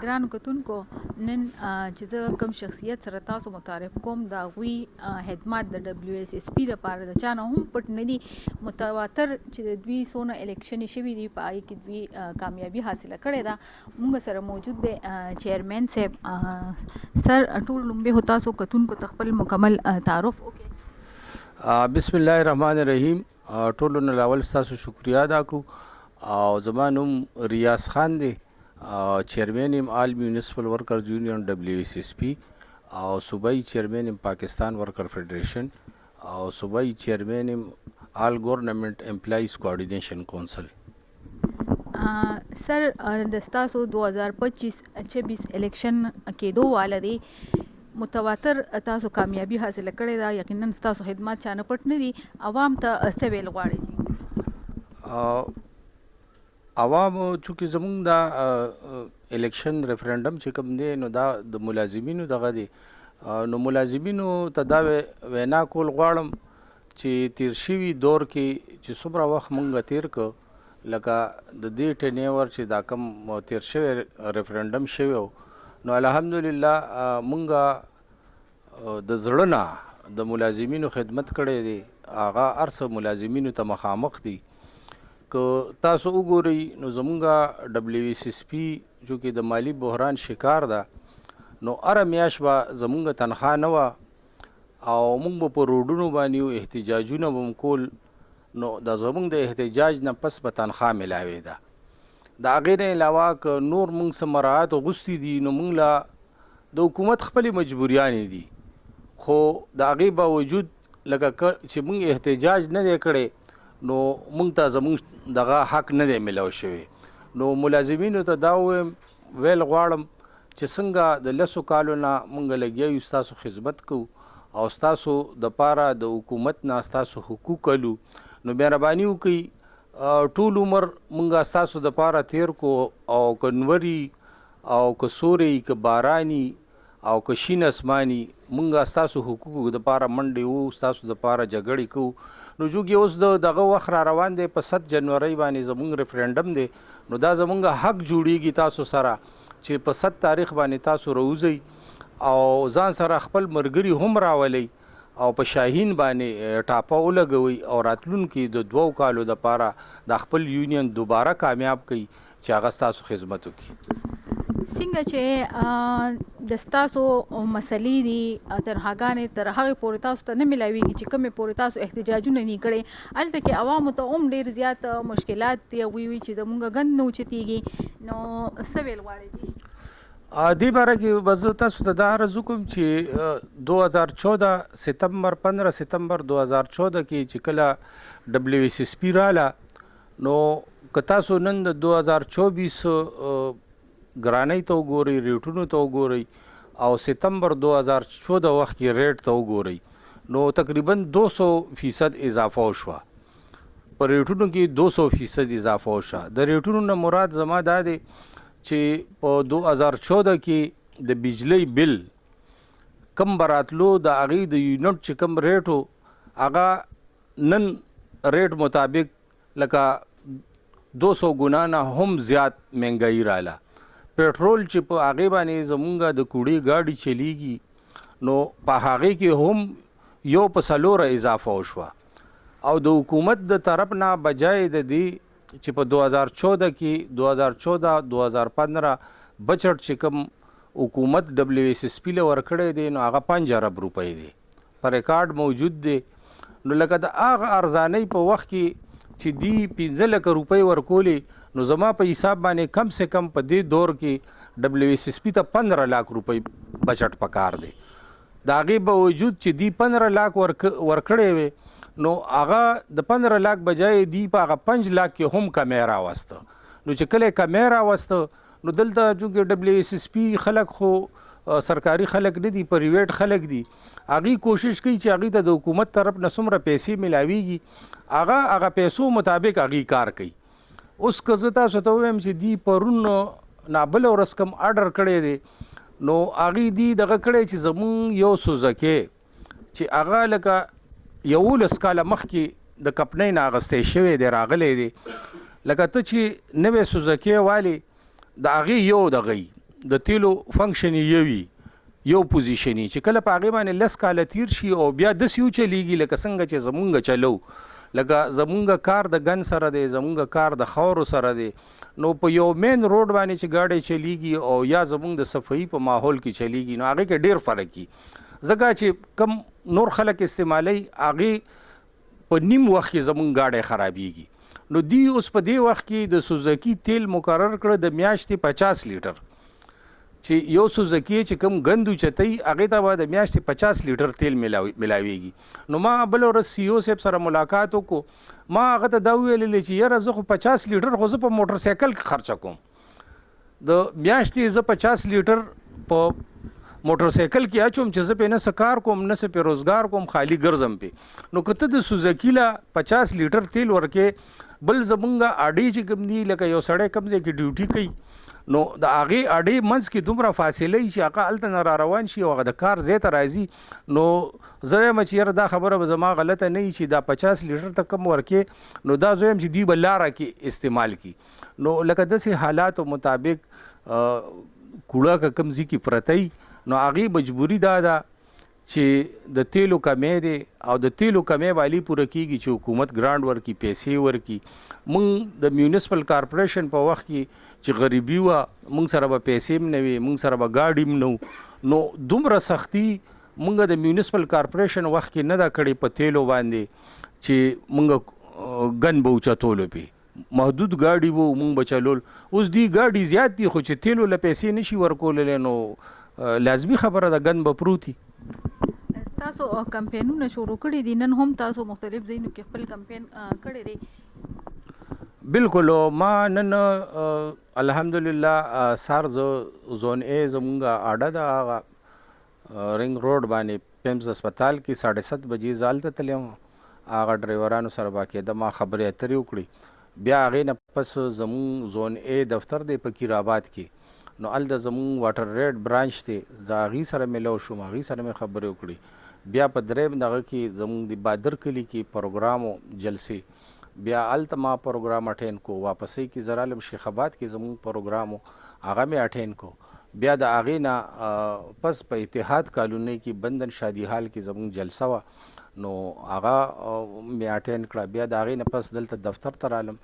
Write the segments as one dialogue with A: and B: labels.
A: ګرانو کتونکو نن چې زه کوم شخصیت سره تاسو متعارف کوم د هغوی خدمات د دبلیو اس اس پي لپاره د چا نه هم پټ نه دي. متواتر چې د دوی څونه الیکشنې شوي دي په هغې کې دوی کامیابي حاصله کړې ده. موږ سره موجود دی چیرمین صاحب. سر ټول لومړی خو تاسو کتونکو ته خپل مکمل تعارف وکړئ.
B: بسم الله الرحمن الرحیم. ټولو نه اول ستاسو شکریا ادا کوو او زما نوم ریاض خان دی، چیرمین یم آل میونسپل ورکرز یونین دبلیو اس اس پی او صوبائی چیرمین یم پاکستان ورکر فیڈریشن او صوبائی چیرمین یم آل گورنمنٹ امپلائیز کوارډینیشن کونسل.
A: سر د ستاسو 2025-26 الیکشن کېدو واله دی، متواتر تاسو کامیابی حاصله کړې ده، یقینا ستاسو خدمات چا نه پټ نه دي. عوام ته څه ویل غواړئ؟
B: عوامو چونکې زمونږ دا الیکشن ریفرنډم چې کوم دی نو دا د ملازمینو دغه دی، نو ملازمینو ته دا وینا کول غواړم چې تیر شوي دور کې چې څومره وخت مونږ تیر که لکه د دې ټینیور چې دا کوم تیر شوی ریفرنډم شوی نو الحمدلله مونږ د زړه نه د ملازمینو خدمت کړی دی. هغه هر څه ملازمینو ته مخامخ دي. که تاسو وګورئ نو زمونږ دبلیو اس اس پی چونکې د مالی بحران شکار ده نو هره میاشت به زمونږ تنخواه نه وه او مونږ به په روډونو باندې احتجاجونه به م کول، نو د زمونږ د احتجاج نه پس به تنخواه ملاوې ده. د هغې نه علاوه که نور مونږ څه مراعات غوښتي دي نو مونږ له د حکومت خپلې مجبوریانې دي، خو د هغې باوجود لکه چې مونږ احتجاج نه دی کړی نو مونږ ته زمونږ دغه حق نه دی ملو شوی. نو ملازمینو ته دا ویل غواړم چې څنګه د 10 کالو نه مونږ لګیا یو ستاسو خدمت کوو او ستاسو دپاره د حکومت نه ستاسو حقوق الو، نو مهرباني وکړئ ټول عمر مونږ ستاسو دپاره تیر کو او که نوري او که سوري که باراني او که شین اسماني مونږ ستاسو حقوقو دپاره منډې وو، ستاسو دپاره جګړې کوو. نو چونکې اوس دغه وخت را روان دی، په 7 جنورۍ باندې زمونږ ریفرنډم دی، نو دا زمونږ حق جوړیږي تاسو سره چې په 7 تاریخ باندې تاسو راوځئ او ځان سره خپل ملګري هم راولئ او په شاهین باندې ټاپه ولګوئ او راتلونکي د 2 کالو دپاره د خپل یونین دوباره کامیاب کړئ چې هغه ستاسو خدمت وکړي.
A: څنګه چې د ستاسو مسلې دي تنخواګانې تر هغې پورې تاسو ته نه میلاویږي چې کومې پورې تاسو احتجاجونه نه کړی، هلته کې عوامو ته هم ډېر زیات مشکلات دي. هغوی وي چې زموږ ګند نه اوچتېږي، نو څه ویل غواړئ؟
B: دې باره کې به زه تاسو ته دا عرض وکړم چې 2014 ستمبر 15 ستمبر 2014 کې چې کله دبلیو اس اس پي راله نو که تاسو نن د 2024 ګرانۍ ته وګورئ، ریټونو ته وګورئ او ستمبر 2014 وخت کې ریټ ته وګورئ نو تقریبا 200% اضافه وشوه. په ریټونو کې 200% اضافه وشوه. د ریټونو نه مراد زما دا دی چې په 2014 کې د بجلی بل کم براتلو د هغې د یونټ چې کم ریټ و هغه نن ریټ مطابق لکه 200 ګنا نه هم زیات مهنګایي راله. پیټرول چې په هغې باندې زمونږ د کوړې ګاډي چلیږي نو په هغې کې هم 1 اضافه وشوه او د حکومت د طرف نه بجای د دې چې په 2014 کې 2014-2015 بجټ چې کوم حکومت دبلیو اس اس پي له ورکړی دی نو هغه 5 ارب روپۍ دی، په ریکارډ موجود دی. نو لکه د هغه ارزانۍ په وخت کې چې دی 15 لکه روپۍ ورکولې نو زما په حساب باندې کم سے کم په دې دور کې دبلیو اس اس پي ته 15 لاک روپۍ بجټ پکار دی. د هغې باوجود چې دی 15 لاک ورکړی وی نو هغه د 15 لاک بجای دی په هغه 5 لاک کې هم کمی راوسته. نو چې کله کمی راوسته نو دلته چونکې دبلیو اس اس پي خلک خو سرکاري خلک نه دي، پریویټ خلک دي، هغې کوشش کوي چې هغې ته د حکومت طرف نه څومره پیسې ملاویږي هغه پیسو مطابق هغې کار کوي. اوس که زه تاسو ته ووایم چې دی پرون نابله ورځ کوم آرډر کړی دی نو هغې دی دغه کړی چې زمونږ یو سوزکی چې هغه لکه 11 کاله مخکې د کمپنۍ نه اخیستی شوی دی راغلی دی، لکه ته چې نوی سوزکی والی د هغې یو دغه د تیلو فنکشن یو پوزیشن چې کله په هغې باندې 10 کاله تیر شي او بیا داسې وچلیږي لکه څنګه چې زمونږ چلو لکه زمونږ کار د ګن سره دی زمونږ کار د خاورو سره دی نو په یو مین روډ باندې چې ګاډی چلیږي او یا زمونږ د صفایي په ماحول کې چلیږي نو هغې کې ډېر فرق وي ځکه چې کم نور خلک استعمالوي هغې په نیم وخت کې زمونږ ګاډی خرابېږي نو دی اوس په دې وخت کې د سوزکي تیل مقرر کړه د میاشتې 50 لیټر چې یو سوزکی چې کوم ګندو چتای هغې ته به د میاشتې 50 لیټر تیل ملاویږي نو ما بل ورځ سی او صاحب سره ملاقات وکړو ما هغه ته دا ویللی چې یاره زه خو 50 لیټر خو زه په موټر سایکل کې خرچه کوم د میاشتې زه 50 لیټر په موټر سایکل کې اچوم چې زه پې نه څه کار کوم نه څه پې روزګار کوم خالی ګرځم پې نو که ته د سوزکي له 50 لیټر تیل ورکې بل زمونږ اډې چې کوم دي لکه یو سړی کوم ځای کې ډیوټي کوي نو د هغې اډې منځ کې دومره فاصله وي چې هغه هلته نه را روان شي او هغه د کار ځای ته راځي نو زه یم چې یاره دا خبره به زما غلطه نه وي چې دا 50 لیټر ته کم ورکې نو دا زه یم چې دوی به لاره کې استعمال کړي نو لکه داسې حالاتو مطابق کوړه که کوم ځای کې پرته وي نو هغې مجبوري دا ده چې د تیلو کمی دی او د تیلو کمی والی پوره کیږي چې حکومت ګرانټ ورکړي پیسې ورکړي مونږ د میونسپل کارپوریشن په وخت کې چې غریبي وه مونږ سره به پیسې هم نه وي مونږ سره به گاډي هم نه نو دومره سختي مونږ د میونسپل کارپوریشن وخت کې نه ده کړې په تیلو باندې چې مونږ ګن به اوچتولو پې محدود گاډي وو مونږ به چلول اوس دی گاډي زیات دي خو چې تیلو له پیسې نشي ورکولی نو لازمي خبره ده ګن به پروتي
A: تاسو کمپینونه شروع کړي دي نن هم تاسو مختلف ځایونو کې خپل کمپین کړی دی
B: بالکل ما نن الحمدلله سار زون ای زمونږ اډه ده هغه رنګ روډ باندې پیمز هسپتال کې 7:30 بجې زه هلته تللی وم هغه ډرایورانو سره باقاعده ما خبرې اترې وکړې بیا هغې نه پس زمونږ زون ای دفتر دی په کیر آباد کې نو هلته زمونږ واټر ریډ برانچ دی زه هغې سره میلاو شوم هغې سره مې خبرې وکړې بیا په دریم دغه کې زمونږ د بادر کلي کې پروګرام و جلسې بیا هلته ما پروګرام اټین کو واپسۍ کې زه رالم شیخ آباد کې زمونږ پروګرام و هغه مې اټین کو بیا د هغې نه پس په اتحاد کالونۍ کې بندن شادي حال کې زمونږ جلسه وه نو هغه مې اټین کړه بیا د هغې نه پس دلته دفتر ته رالم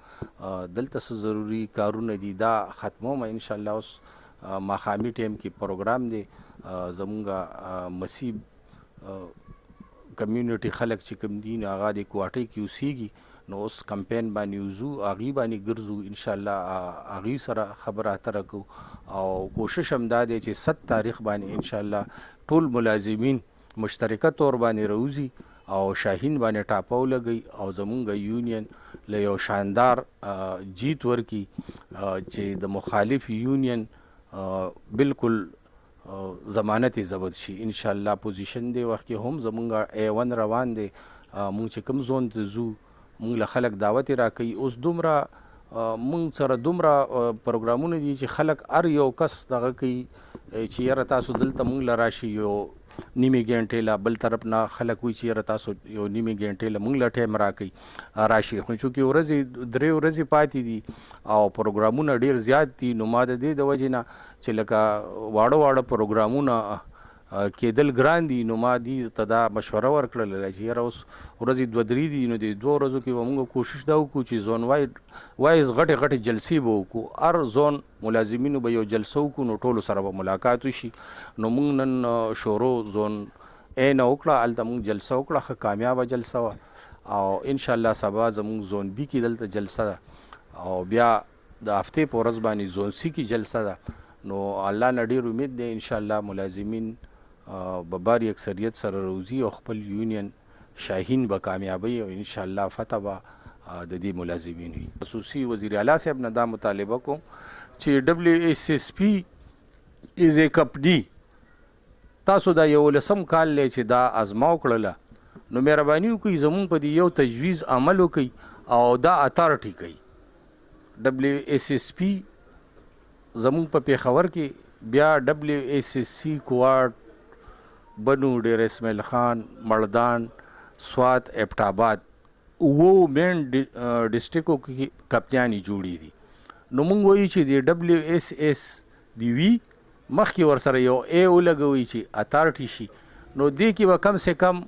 B: دلته څه ضروري کارونه دي دا ختموم انشاءالله اوس ماښامي ټایم کې پروګرام دی زمونږ مسیب کمیونټي خلک چې کوم دي نو هغه د کوټې کې اوسیږي نو اوس کمپین باندې وځو هغې باندې ګرځو انشاءالله هغې سره خبره اتره کوو او کوشش هم دا دی چې 7 تاریخ باندې انشاءالله ټول ملازمین مشترکه طور باندې راوځي او شاهین باندې ټاپه ولګوي او زمونږ یونین له یو شاندار جیت ورکړي چې د مخالف یونین بالکل ضمانت ضبط شي انشاءالله پوزیشن دی وخت کې هم زمونږ A1 روان دی مونږ چې کوم زون ته ځو مونږ له خلک دعوت راکوي اوس دومره مونږ سره دومره پروګرامونه دي چې خلک هر یو کس دغه کوي چې یاره تاسو دلته مونږ له راشي یو نیمې ګنټې له بل طرف نه خلک وایي چې یاره تاسو یو نیمې ګنټې له مونږ له ټایم راکوي راشي خو چونکې ورځې 3 ورځې پاتې دي او پروګرامونه ډېر زیات دي نو ما د دې د وجې نه چې لکه واړه پروګرامونه کېدل ګران دي نو ما دې ته دا مشوره ورکړله چې یاره اوس ورځې 2-3 دي نو د 2 ورځو کې به مونږ کوشش دا وکړو چې زون وایز غټې جلسې به وکړو هر زون ملازمینو به یو جلسه وکړو نو ټولو سره به ملاقات وشي نو مونږ نن شروع زون ای نه وکړه هلته مونږ جلسه وکړه ښه کامیابه جلسه وه او انشاءالله سبا زمونږ زون بي کې دلته جلسه ده او بیا د هفتې په ورځ باندې زون سی کې جلسه ده نو الله نه ډېر امید دی انشاءالله ملازمین به باری اکثریت سره روزي او خپل یونین شاهین به کامیابی او انشاءالله فتح به د دې ملازمین وي خصوصي وزیر اعلی صاحب نه دا مطالبه کوم چې WSSP از ا کمپنی تاسو دا 11 کال لې چې دا ازماو کړله نو مهرباني وکړئ زمونږ په دې یو تجویز عمل وکړئ او دا اتارټي کوي WSSP زمونږ په پیښور کې بیا WSSC کوارټ بنو ډیر اسماعیل خان مردان سوات ابټاباد وو مین ډسټریکو کې کپتانی جوړی دي نو مونږ وایو چې د WSS دی وی مخکې ورسره یو ای ولګوي چې اتارټي شي، نو دې کې به کم سه کم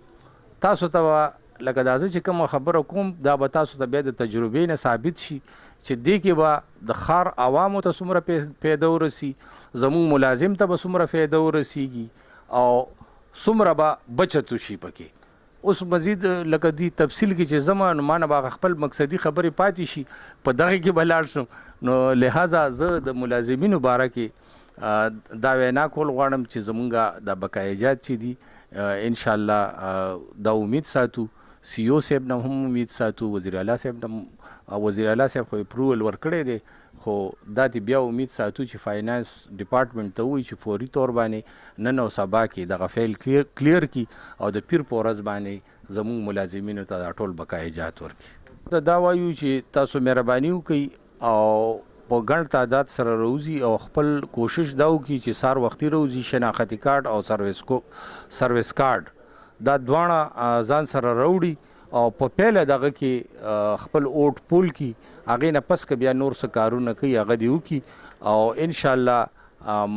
B: تاسو ته لکه دا زه چې کومه خبره کوم دا به تاسو ته بیا د تجربې نه ثابت شي چې دې کې به د ښار عوامو ته څومره فایده ورسي، زموږ ملازم ته به څومره فایده ورسیږي او څومره به بچت وشي پکې. اوس مزید لکه دی تفصیل کې چې زما نو مانه به خپل مقصدي خبرې پاتې شي په دغه کې به لاړ شم، نو لہذا زه د ملازمینو باره کې دا وینا کول غواړم چې زمونږ د بقایجات چې دي انشاءالله دا امید ساتو، سی او صاحب نه هم امید ساتو، وزیر اعلی صاحب نه، وزیر اعلی صاحب خو اپروول ورکړی دی، خو دا دی بیا امید ساتو چې فاینانس ډپارټمنټ ته وایي چې فوري طور باندې نن او سبا کې دغه فیل کلیر کی او د پیر په ورځ باندې زموږ ملازمینو ته دا ټول بقایجات ورکړي. دا وایو چې تاسو مهرباني وکړئ او په ګڼ تعداد سره روزي او خپل کوشش دا وکړي چې سار وختي روزي شناختی کارت او سرویس کارت دا دواړه ځان سره راوړي او په پیله دغه کې خپل اوټ پول کی هغې نه پس که بیا نور څه کارونه کوي هغه دې وکړي او انشاءالله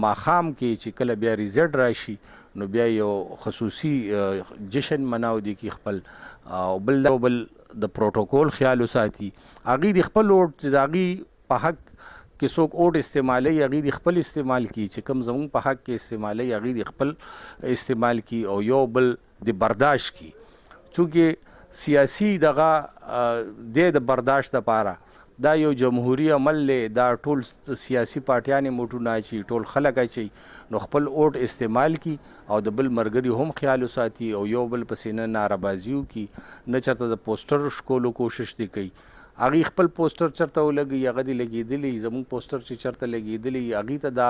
B: ماښام کې چې کله بیا ریزلټ راشي نو بیا یو خصوصي جشن مناو دی کې خپل او بل د پروتوکول خیال وساتي، هغې د خپل اوټ چې د هغې په حق کې څوک اوټ استعمالوي هغې د خپل استعمال کی، چې کوم زموږ په حق کې استعمالوي هغې د خپل استعمال کی او یو بل د برداشت کی. چونکې سیاسي دغه د برداشت دپاره دا یو جمهوری عمل دی، دا ټول سیاسي پارټیانې موټونه اچي، ټول خلک اچي، نو خپل اوټ استعمال کی او د بل مرګري هم خیال وساتي او یو بل پسې نه ناربازي وکړي، نه چېرته د پوسټر ښکولو کوشش دې کوي، هغې خپل پوسټر چېرته ولګوي هغه دې لګېدلی، زموږ پوسټر چې چېرته لګېدلی هغې ته دا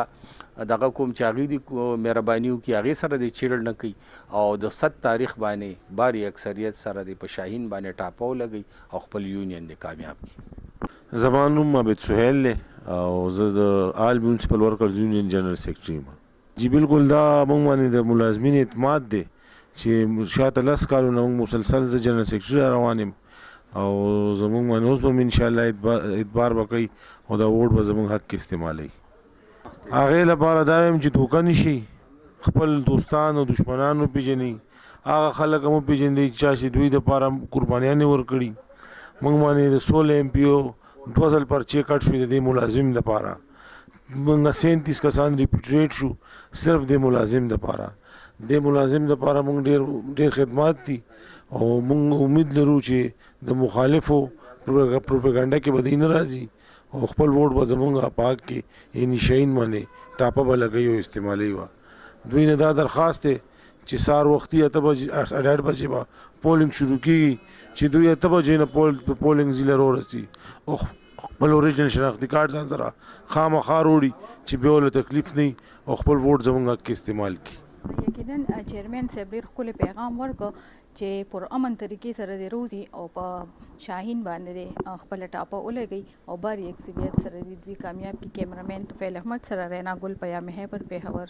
B: دغه کوم چې هغې دې مهرباني وکړي هغې سره دې چیړل نه کوي او د 100 تاریخ باندې باری اکثریت سره دې په شاهین باندې ټاپه ولګوي او خپل یونین دې کامیاب کړي.
C: زما نوم عابد سهیل دی او زه د آل میونسپل ورکرز یونین جنرال سیکرټري یم. جی بالکل دا موږ باندې د ملازمین اعتماد دی چې شاته 10 کالونه موږ مسلسل زه جنرال سیکرټري روان یم او زموږ باندې اوس به هم انشاءالله اعتبار به کوي او دا ووټ به زموږ حق کې استعمالوي. هغې لپاره دا وایم چې دوکه نه شي، خپل دوستان او دشمنان وپېژنئ، هغه خلک هم وپېژنئ چې دوی دپاره قربانیانې ورکړي. موږ باندې د 16 MPO 2 ځل پرچې کټ شوې د دې ملازم دپاره، موږ 37 کسان ریپیټریټ شو صرف د ملازم دپاره. د ملازم دپاره موږ ډېر خدمات دي او موږ امید لرو چې د مخالفو پروپاګانډا کې به دوی نه راځي او خپل ووټ به زموږ پاک کې یعنې شاهین باندې ټاپه به لګوي او استعمالوي به. دوی نه دا درخواست دی چې سهار وختي 8 بجې به پولینګ شروع کېږي چې دوی 8 بجې نه پولینګ ځای له ورسي او خپل اوریجنل شناختي کارت ځان سره خامخا راوړي چې بیا له تکلیف نه او خپل ووټ زموږ حق کې استعمال کړي.
A: یقینا چیرمین صاحب ډېر ښکلی پیغام ورکړ چې پر امن طریقې سره دې روزي او په شاهین باندې دې خپله ټاپه ولګوي او باری اکثریت سره دې دوی کامیاب کړي. کیمرامین طفیل احمد سره رینا ګل پیام خیبر، پېښور.